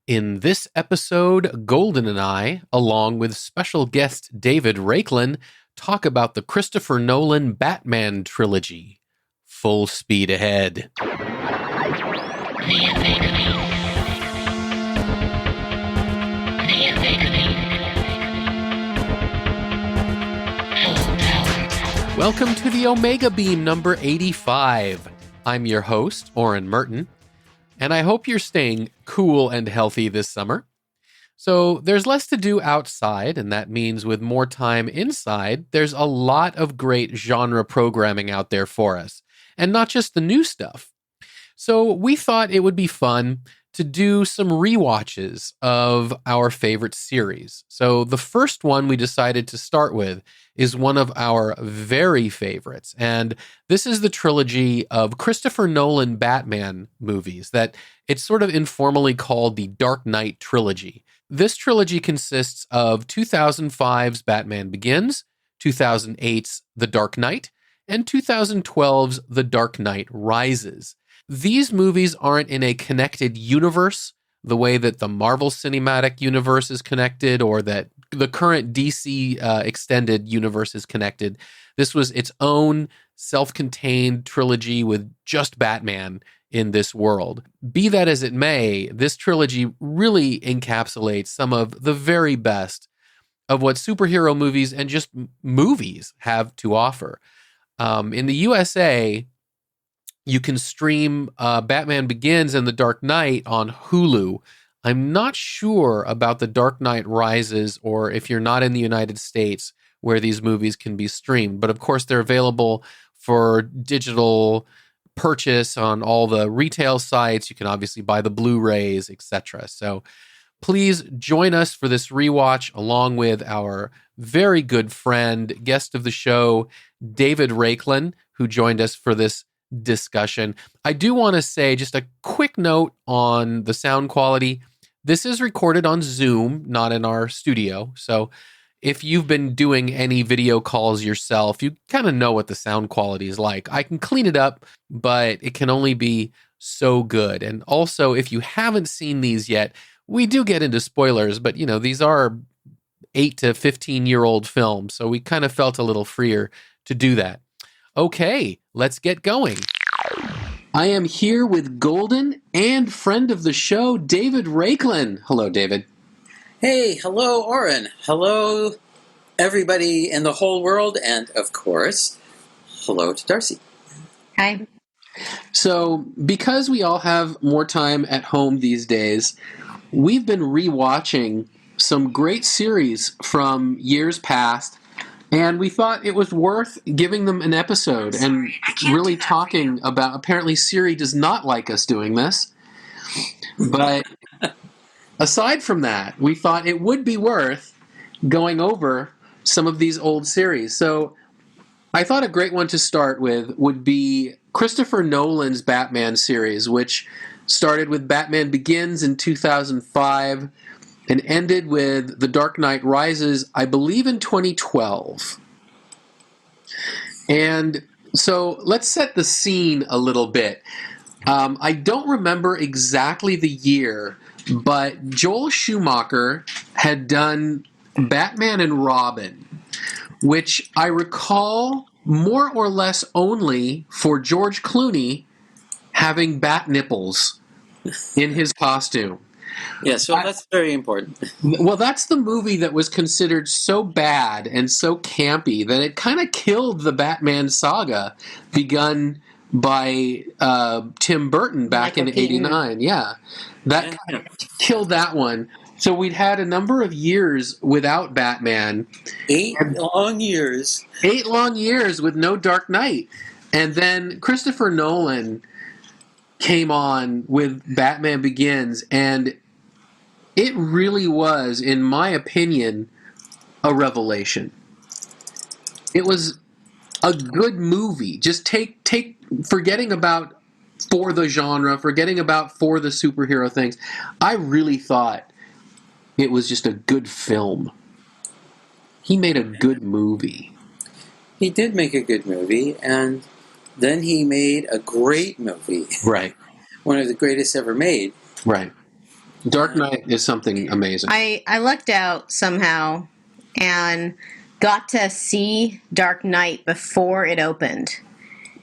In this episode, Golden and I, along with special guest David Raiklen, talk about the Christopher Nolan Batman trilogy. Full speed ahead. Welcome to the Omega Beam number 85. I'm your host, Oren Merton, and I hope you're staying cool and healthy this summer. So there's less to do outside, and that means with more time inside, there's a lot of great genre programming out there for us, and not just the new stuff. So we thought it would be fun to do some rewatches of our favorite series. So the first one we decided to start with is one of our very favorites. And this is the trilogy of Christopher Nolan Batman movies that it's sort of informally called the Dark Knight trilogy. This trilogy consists of 2005's Batman Begins, 2008's The Dark Knight, and 2012's The Dark Knight Rises. These movies aren't in a connected universe the way that the Marvel Cinematic Universe is connected or that the current DC extended universe is connected. This was its own self-contained trilogy with just Batman in this world. Be that as it may, this trilogy really encapsulates some of the very best of what superhero movies and just movies have to offer. In the USA, you can stream Batman Begins and The Dark Knight on Hulu. I'm not sure about The Dark Knight Rises or if you're not in the United States where these movies can be streamed. But of course, they're available for digital purchase on all the retail sites. You can obviously buy the Blu-rays, etc. So please join us for this rewatch along with our very good friend, guest of the show, David Raiklen, who joined us for this discussion. I do want to say just a quick note on the sound quality. This is recorded on Zoom, not in our studio. So if you've been doing any video calls yourself, you kind of know what the sound quality is like. I can clean it up, but it can only be so good. And also, if you haven't seen these yet, we do get into spoilers, but these are 8 to 15-year-old films. So we kind of felt a little freer to do that. Okay, let's get going. I am here with Golden and friend of the show, David Raiklen. Hello, David. Hey, hello, Oren. Hello, everybody in the whole world. And, of course, hello to Darcy. Hi. So, because we all have more time at home these days, we've been rewatching some great series from years past. And we thought it was worth giving them an episode and really talking about, apparently Siri does not like us doing this. But aside from that, we thought it would be worth going over some of these old series. So I thought a great one to start with would be Christopher Nolan's Batman series, which started with Batman Begins in 2005 and ended with The Dark Knight Rises, I believe, in 2012. And so let's set the scene a little bit. I don't remember exactly the year, but Joel Schumacher had done Batman and Robin, which I recall more or less only for George Clooney having bat nipples in his costume. Yeah, so that's very important. Well, that's the movie that was considered so bad and so campy that it kind of killed the Batman saga begun by Tim Burton back in '89. Yeah, that kind of killed that one. So we'd had a number of years without Batman. 8 long years. 8 long years with no Dark Knight. And then Christopher Nolan came on with Batman Begins, and it really was, in my opinion, a revelation. It was a good movie. Just forgetting about for the genre, forgetting about for the superhero things. I really thought it was just a good film. He made a good movie. He did make a good movie, and then he made a great movie. Right. One of the greatest ever made. Right. Dark Knight is something amazing. I lucked out somehow and got to see Dark Knight before it opened.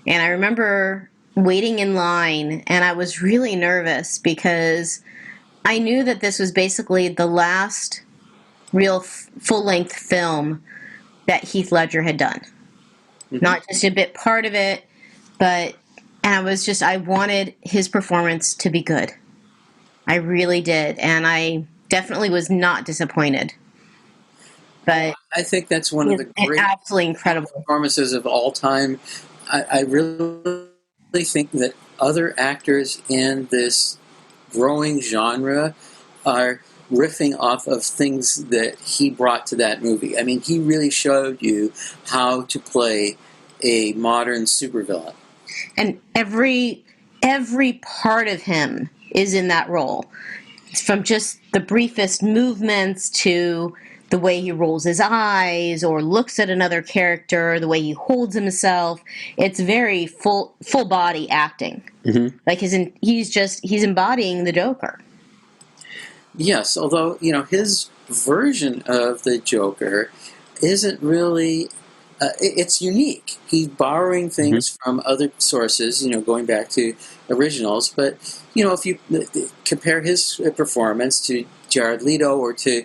And I remember waiting in line, and I was really nervous because I knew that this was basically the last real full-length film that Heath Ledger had done. Mm-hmm. Not just a bit part of it, but I wanted his performance to be good. I really did, and I definitely was not disappointed. But I think that's one of the great, absolutely incredible performances of all time. I really think that other actors in this growing genre are riffing off of things that he brought to that movie. I mean, he really showed you how to play a modern supervillain. And every part of him is in that role. It's from just the briefest movements to the way he rolls his eyes or looks at another character, the way he holds himself. It's very full body acting. Mm-hmm. Like he's embodying the Joker. Yes, although, his version of the Joker isn't really, it's unique. He's borrowing things from other sources, going back to originals. But, if you compare his performance to Jared Leto or to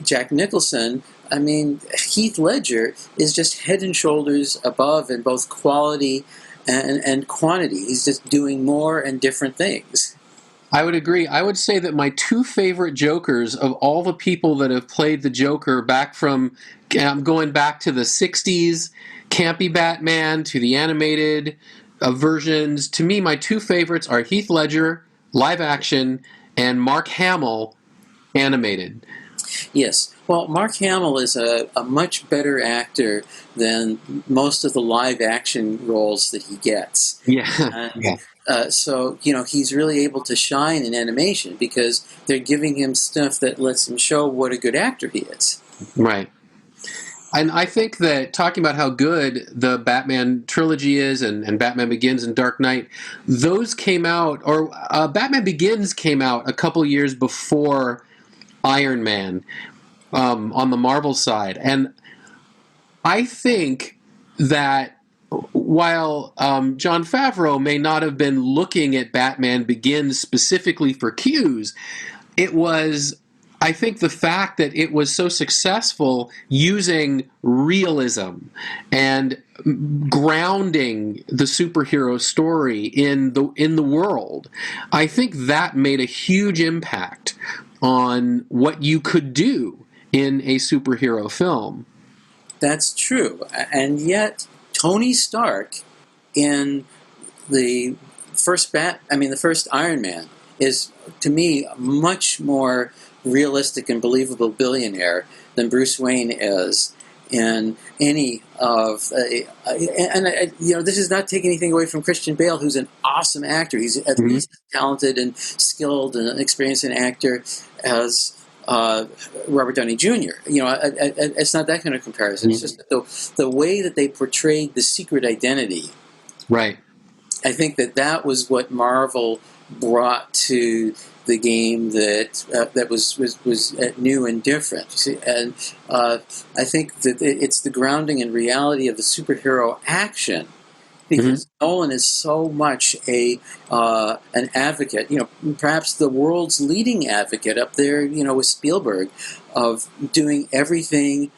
Jack Nicholson, I mean, Heath Ledger is just head and shoulders above in both quality and quantity. He's just doing more and different things. I would agree. I would say that my two favorite Jokers of all the people that have played the Joker back from going back to the 60s, campy Batman, to the animated versions, to me, my two favorites are Heath Ledger, live action, and Mark Hamill, animated. Yes. Well, Mark Hamill is a much better actor than most of the live action roles that he gets. Yeah. So, he's really able to shine in animation because they're giving him stuff that lets him show what a good actor he is. Right. And I think that talking about how good the Batman trilogy is and Batman Begins and Dark Knight, those came out, or Batman Begins came out a couple years before Iron Man on the Marvel side. And I think that while Jon Favreau may not have been looking at Batman Begins specifically for cues, it was, I think, the fact that it was so successful using realism and grounding the superhero story in the world. I think that made a huge impact on what you could do in a superhero film. That's true. And yet Tony Stark in the first Iron Man is, to me, a much more realistic and believable billionaire than Bruce Wayne is in any of... this is not taking anything away from Christian Bale, who's an awesome actor. He's at least as talented and skilled and experienced an actor as Robert Downey Jr. It's not that kind of comparison. It's just the way that they portrayed the secret identity. Right. I think that was what Marvel brought to the game that was new and different. See? And I think that it's the grounding and reality of the superhero action. Because Nolan is so much an advocate, perhaps the world's leading advocate up there, with Spielberg, of doing everything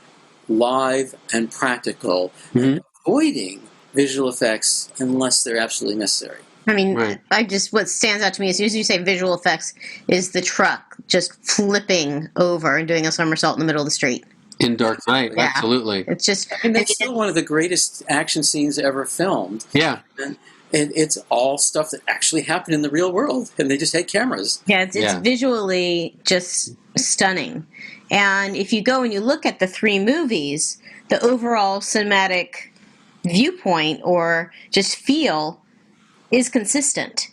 live and practical, and avoiding visual effects unless they're absolutely necessary. I mean, what stands out to me as soon as you say visual effects is the truck just flipping over and doing a somersault in the middle of the street. In Dark Knight, absolutely. It's just... And that's still one of the greatest action scenes ever filmed. Yeah. And it's all stuff that actually happened in the real world, and they just had cameras. Yeah, it's visually just stunning. And if you go and you look at the three movies, the overall cinematic viewpoint or just feel is consistent.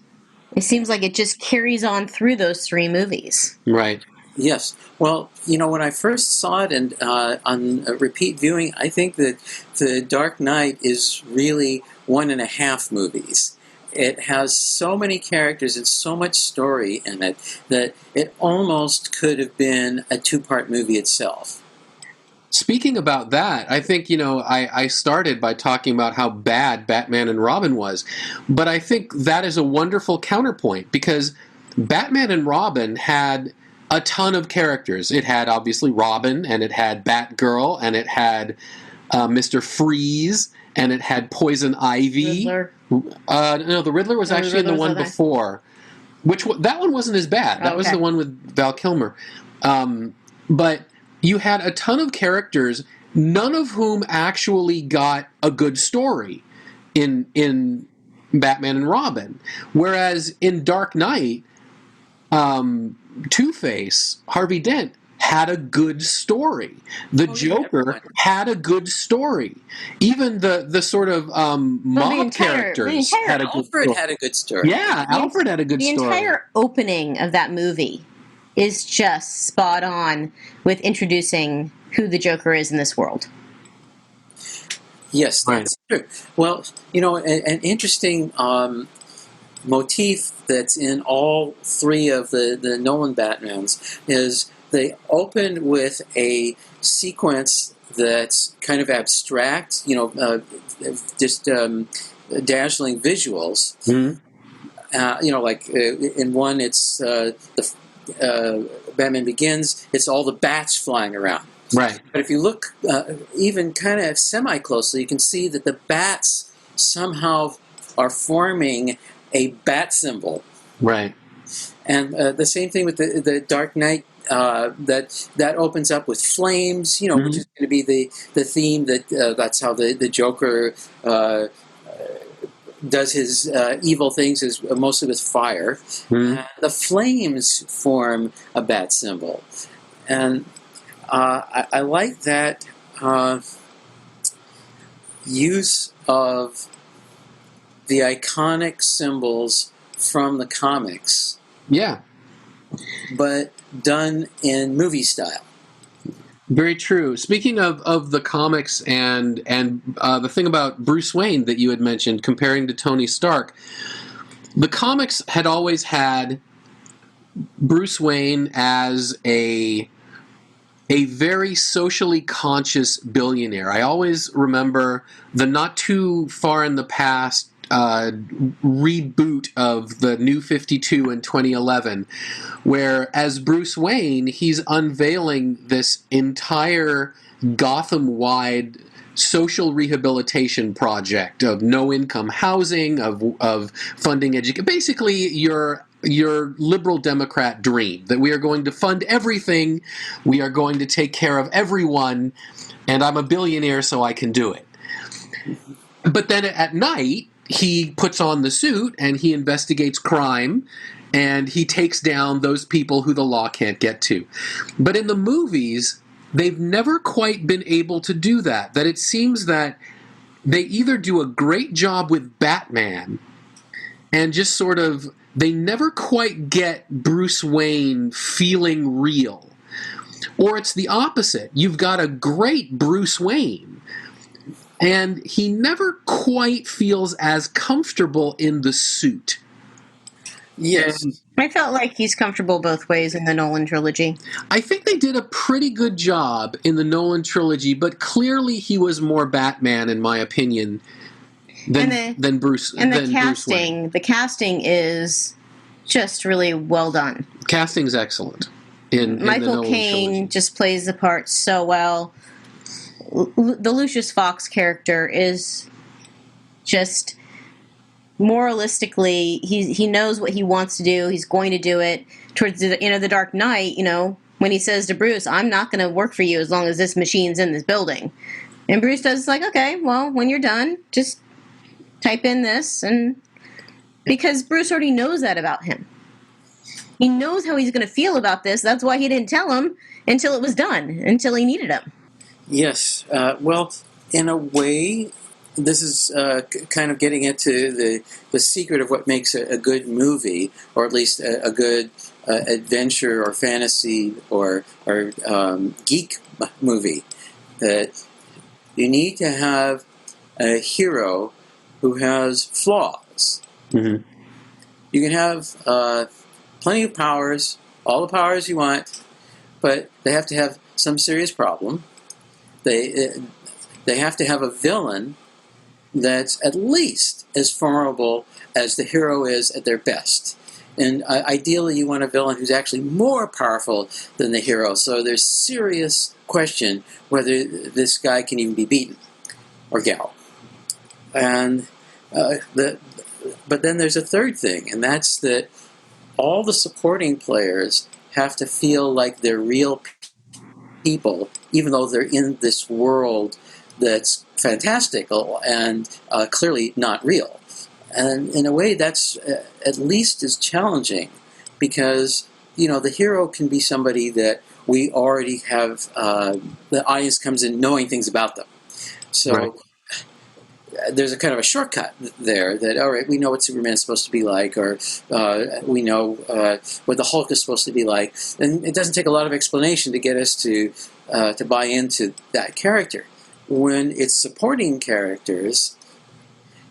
It seems like it just carries on through those three movies. Right. Yes. Well, when I first saw it and on a repeat viewing, I think that The Dark Knight is really 1.5 movies. it has so many characters and so much story in it that it almost could have been a two-part movie itself. Speaking about that, I think, I started by talking about how bad Batman and Robin was. But I think that is a wonderful counterpoint, because Batman and Robin had a ton of characters. It had, obviously, Robin, and it had Batgirl, and it had Mr. Freeze, and it had Poison Ivy. Riddler. No, the Riddler was actually in the one before. That one wasn't as bad. That was the one with Val Kilmer. But you had a ton of characters, none of whom actually got a good story in Batman and Robin. Whereas in Dark Knight, Two-Face, Harvey Dent, had a good story. The Joker had a good story. Even the sort of mob characters had a good story. Alfred had a good story. Yeah, Alfred had a good story. The entire opening of that movie is just spot on with introducing who the Joker is in this world. Yes, that's true. Well, an interesting motif that's in all three of the Nolan Batmans is they open with a sequence that's kind of abstract, just dazzling visuals. Mm-hmm. Like in one, it's Batman Begins, it's all the bats flying around. Right. But if you look even kind of semi-closely, you can see that the bats somehow are forming a bat symbol. Right. And the same thing with the Dark Knight, that opens up with flames, mm-hmm. which is going to be the theme that's how the Joker does his evil things, is mostly with fire. Mm-hmm. The flames form a bat symbol. And I like that use of the iconic symbols from the comics. Yeah. But done in movie style. Very true. Speaking of the comics and the thing about Bruce Wayne that you had mentioned, comparing to Tony Stark, the comics had always had Bruce Wayne as a very socially conscious billionaire. I always remember the not too far in the past reboot of the New 52 in 2011, where as Bruce Wayne, he's unveiling this entire Gotham-wide social rehabilitation project of no-income housing, of funding education. Basically, your liberal Democrat dream, that we are going to fund everything, we are going to take care of everyone, and I'm a billionaire so I can do it. But then at night, he puts on the suit and he investigates crime and he takes down those people who the law can't get to. But in the movies, they've never quite been able to do that. That it seems that they either do a great job with Batman and just sort of, they never quite get Bruce Wayne feeling real. Or it's the opposite. You've got a great Bruce Wayne, and he never quite feels as comfortable in the suit. Yes. I felt like he's comfortable both ways in the Nolan trilogy. I think they did a pretty good job in the Nolan trilogy, but clearly he was more Batman, in my opinion, than Bruce. And than casting, Bruce Wayne. the casting is just really well done. Casting's excellent. In Michael the Caine trilogy. just plays the part so well. The Lucius Fox character is just moralistically, he knows what he wants to do. He's going to do it. Towards the Dark Knight, when he says to Bruce, "I'm not going to work for you as long as this machine's in this building," and Bruce does like, "Okay, well, when you're done, just type in this," and because Bruce already knows that about him. He knows how he's going to feel about this. That's why he didn't tell him until it was done, until he needed him. Yes. Well, in a way, this is kind of getting into the secret of what makes a good movie, or at least a good adventure or fantasy or geek movie. That you need to have a hero who has flaws. Mm-hmm. You can have plenty of powers, all the powers you want, but they have to have some serious problem. They have to have a villain that's at least as formidable as the hero is at their best. And ideally, you want a villain who's actually more powerful than the hero. So there's serious question whether this guy can even be beaten, or gal. And but then there's a third thing, and that's that all the supporting players have to feel like they're real people, even though they're in this world that's fantastical and clearly not real. And in a way, that's at least as challenging, because the hero can be somebody that we already have. The audience comes in knowing things about them, so. Right. There's a kind of a shortcut there that, all right, we know what Superman's supposed to be like, or we know what the Hulk is supposed to be like, and it doesn't take a lot of explanation to get us to buy into that character. When it's supporting characters,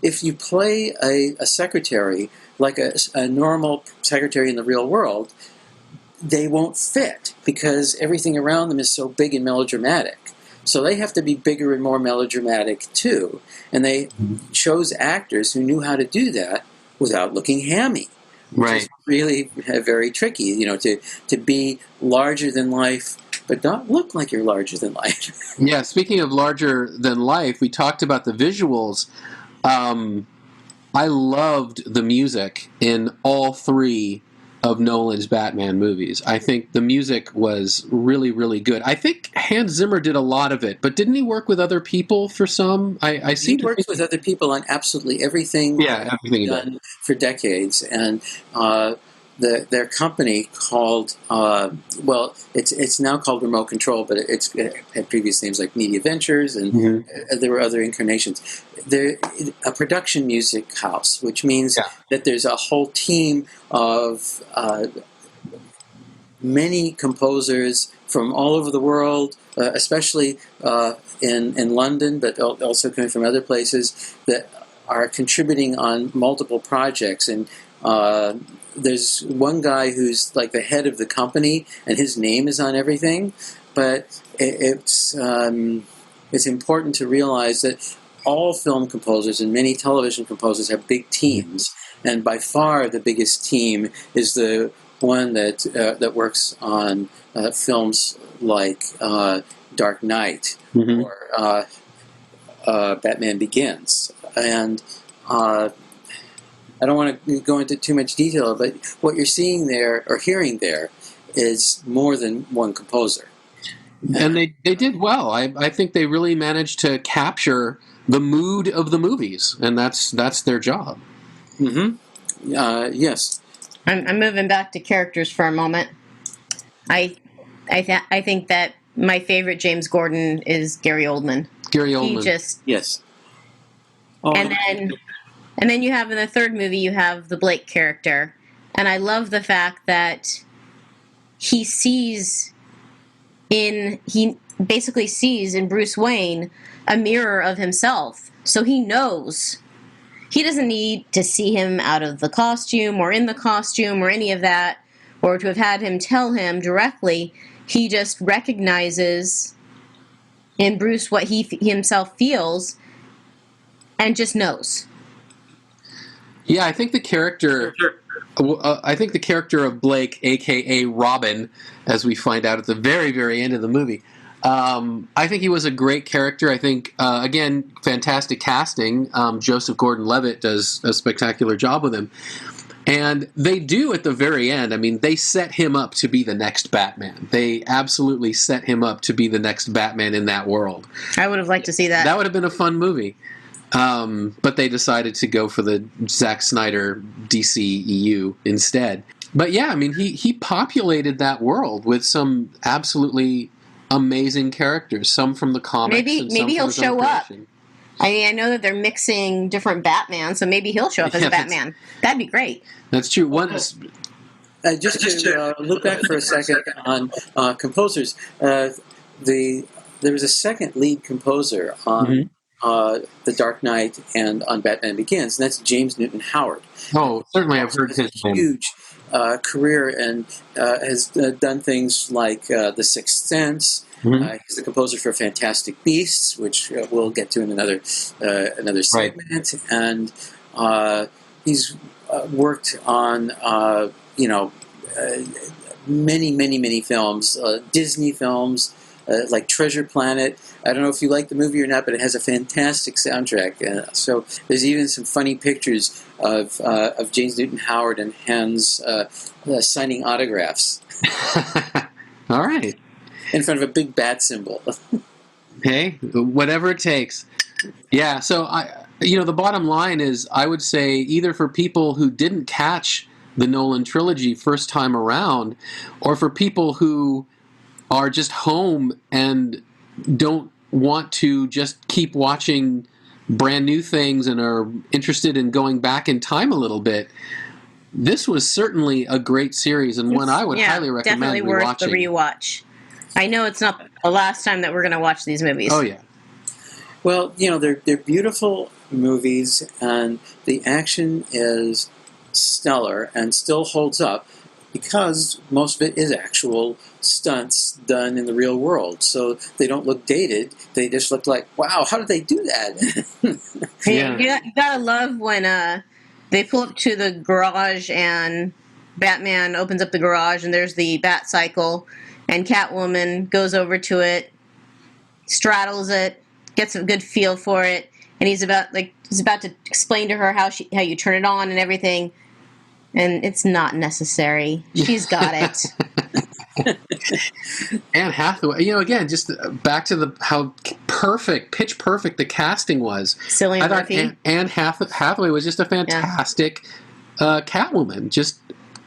if you play a secretary like a normal secretary in the real world, they won't fit because everything around them is so big and melodramatic. So they have to be bigger and more melodramatic too. And they chose actors who knew how to do that without looking hammy. Which is really very tricky, to be larger than life, but not look like you're larger than life. Yeah, speaking of larger than life, we talked about the visuals. I loved the music in all three of Nolan's Batman movies. I think the music was really, really good. I think Hans Zimmer did a lot of it, but didn't he work with other people for some? He worked with other people on absolutely everything. Yeah, everything he done for decades, and their company called it's now called Remote Control, but it had previous names like Media Ventures, and there were other incarnations. They're a production music house, which means that there's a whole team of many composers from all over the world, especially in London, but also coming from other places, that are contributing on multiple projects. And there's one guy who's like the head of the company, and his name is on everything. But it's important to realize that all film composers and many television composers have big teams, and by far the biggest team is the one that works on films like Dark Knight or Batman Begins. And I don't want to go into too much detail, but what you're seeing there or hearing there is more than one composer. And they did well. I think they really managed to capture the mood of the movies, and that's their job. Yes. I'm moving back to characters for a moment. I think that my favorite James Gordon is Gary Oldman. He just yes. And then you have in the third movie you have the Blake character, and I love the fact that he basically sees in Bruce Wayne a mirror of himself. So he knows. He doesn't need to see him out of the costume or in the costume or any of that, or to have had him tell him directly. He just recognizes in Bruce what he himself feels and just knows. Yeah, I think the character of Blake, a.k.a. Robin, as we find out at the very, very end of the movie, I think he was a great character. I think, again, fantastic casting. Joseph Gordon-Levitt does a spectacular job with him. And they do at the very end. I mean, they set him up to be the next Batman. They absolutely set him up to be the next Batman in that world. I would have liked to see that. That would have been a fun movie. But they decided to go for the Zack Snyder DCEU instead. But yeah, I mean, he populated that world with some absolutely amazing characters, some from the comics. Maybe he'll show up. I mean, I know that they're mixing different Batman, so maybe he'll show up as a Batman. That'd be great. That's true. Just to look back for a second on composers, there was a second lead composer on The Dark Knight and on Batman Begins, and that's James Newton Howard. Oh, certainly I've heard his name. Huge career and has done things like The Sixth Sense. Mhm. He's the composer for Fantastic Beasts, which we'll get to in another segment. And he's worked on many films, Disney films. Like Treasure Planet. I don't know if you like the movie or not, but it has a fantastic soundtrack. So there's even some funny pictures of James Newton Howard and Hans signing autographs. All right. In front of a big bat symbol. Hey, whatever it takes. Yeah, so the bottom line is, I would say, either for people who didn't catch the Nolan trilogy first time around, or for people who are just home and don't want to just keep watching brand new things and are interested in going back in time a little bit, this was certainly a great series and one I would highly recommend definitely worth the rewatch. I know it's not the last time that we're going to watch these movies. Oh, yeah. Well, they're beautiful movies, and the action is stellar and still holds up because most of it is actual stunts done in the real world. So they don't look dated. They just look like, wow, how did they do that? Yeah. You gotta love when they pull up to the garage and Batman opens up the garage and there's the bat cycle and Catwoman goes over to it, straddles it, gets a good feel for it, and he's about to explain to her how you turn it on and everything. And it's not necessary. She's got it. Anne Hathaway, again, just back to how pitch perfect the casting was. Cillian Murphy. Anne Hathaway was just a fantastic Catwoman. Just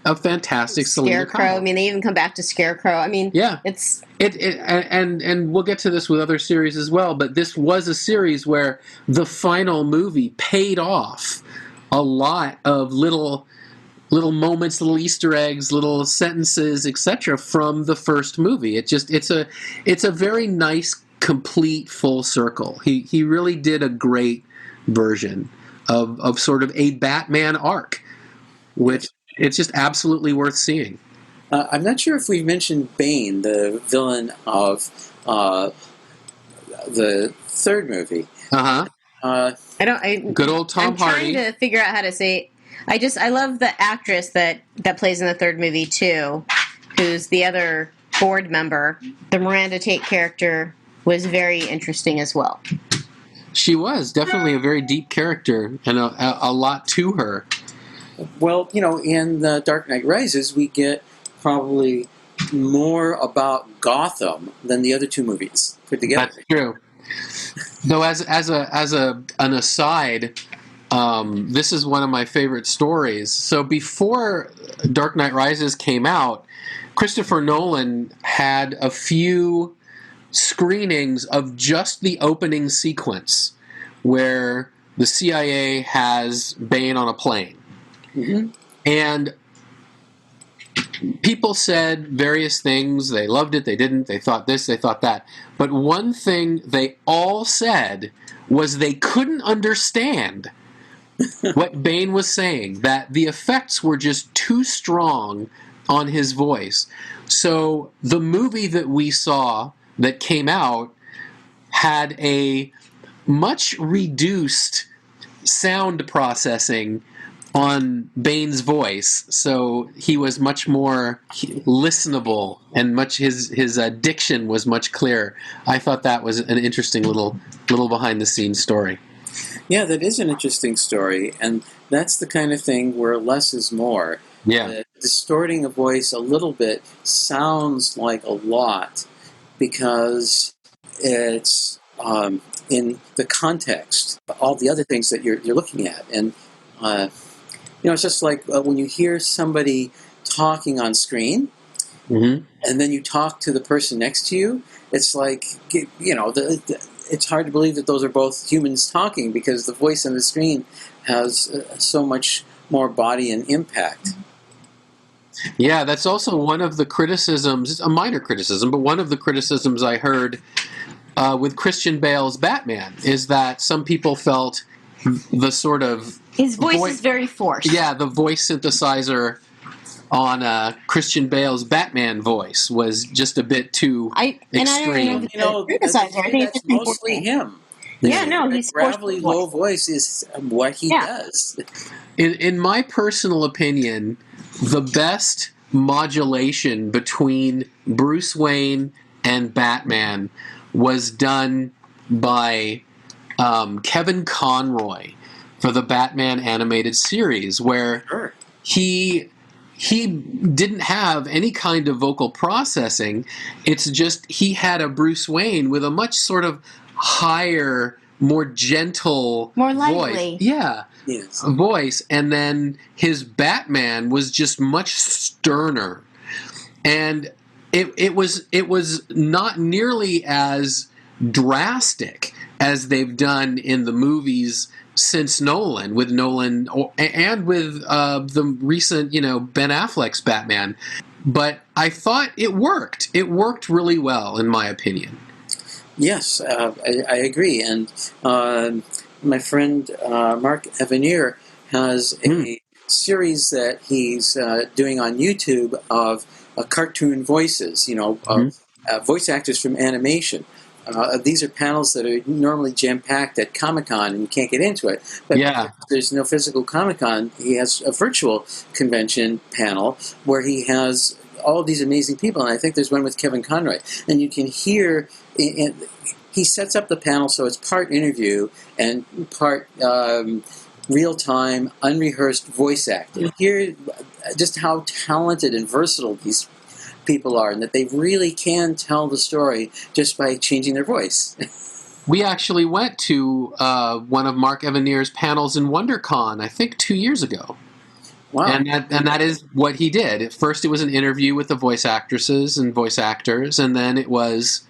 a fantastic Scarecrow. I mean, they even come back to Scarecrow. I mean, it's and we'll get to this with other series as well. But this was a series where the final movie paid off a lot of little moments, little Easter eggs, little sentences, etc. from the first movie. It's a very nice, complete, full circle. He really did a great version of sort of a Batman arc, which it's just absolutely worth seeing. I'm not sure if we mentioned Bane, the villain of the third movie. Good old Tom Hardy. I'm trying to figure out how to say. I love the actress that plays in the third movie too, who's the other board member. The Miranda Tate character was very interesting as well. She was definitely a very deep character and a lot to her. Well, in The Dark Knight Rises, we get probably more about Gotham than the other two movies put together. That's true. Though, as an aside, this is one of my favorite stories. So before Dark Knight Rises came out, Christopher Nolan had a few screenings of just the opening sequence where the CIA has Bane on a plane. Mm-hmm. And people said various things. They loved it, they didn't, they thought this, they thought that. But one thing they all said was they couldn't understand what Bane was saying, that the effects were just too strong on his voice. So the movie that we saw that came out had a much reduced sound processing on Bane's voice, so he was much more listenable, and his diction was much clearer. I thought that was an interesting little behind the scenes story. Yeah, that is an interesting story, and that's the kind of thing where less is more. Yeah, distorting a voice a little bit sounds like a lot because it's in the context, all the other things that you're looking at, and it's just like when you hear somebody talking on screen, mm-hmm. and then you talk to the person next to you. It's like it's hard to believe that those are both humans talking because the voice on the screen has so much more body and impact. Yeah, that's also one of the criticisms. It's a minor criticism, but one of the criticisms I heard with Christian Bale's Batman, is that some people felt the sort of his voice is very forced. Yeah, the voice synthesizer on Christian Bale's Batman voice was just a bit too extreme. That's mostly him. He's gravelly low voice is what he does. In my personal opinion, the best modulation between Bruce Wayne and Batman was done by Kevin Conroy for the Batman animated series, where he didn't have any kind of vocal processing. It's just he had a Bruce Wayne with a much sort of higher, more gentle lively voice. Yeah. Yes. Voice, and then his Batman was just much sterner. And it was not nearly as drastic as they've done in the movies since Nolan, and with the recent, Ben Affleck's Batman. But I thought it worked. It worked really well, in my opinion. Yes, I agree. And my friend Mark Evanier has a series that he's doing on YouTube of cartoon voices, of voice actors from animation. These are panels that are normally jam-packed at Comic-Con, and you can't get into it. But there's no physical Comic-Con. He has a virtual convention panel where he has all of these amazing people, and I think there's one with Kevin Conroy. And you can hear... he sets up the panel so it's part interview and part real-time, unrehearsed voice acting. You hear just how talented and versatile these people are, and that they really can tell the story just by changing their voice. We actually went to one of Mark Evanier's panels in WonderCon, I think 2 years ago. Wow. And that is what he did. At first it was an interview with the voice actresses and voice actors, and then it was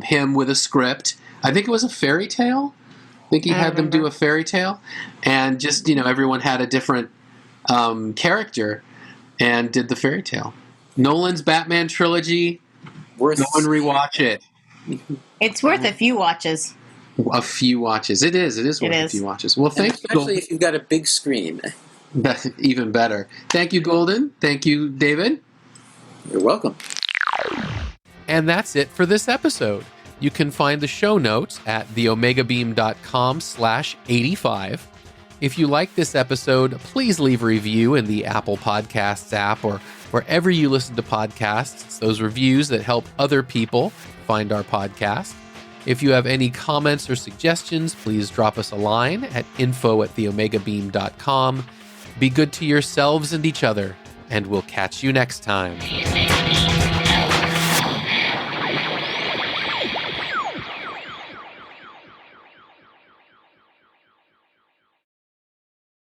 him with a script. I think it was a fairy tale. I think he had them do a fairy tale. And just, everyone had a different character and did the fairy tale. Nolan's Batman trilogy, go and rewatch it. It's worth a few watches. A few watches. It is worth a few watches. Well, thank you. Especially if you've got a big screen. That's even better. Thank you, Golden. Thank you, David. You're welcome. And that's it for this episode. You can find the show notes at theomegabeam.com/85. If you like this episode, please leave a review in the Apple Podcasts app or wherever you listen to podcasts. It's those reviews that help other people find our podcast. If you have any comments or suggestions, please drop us a line at info@theomegabeam.com. Be good to yourselves and each other, and we'll catch you next time.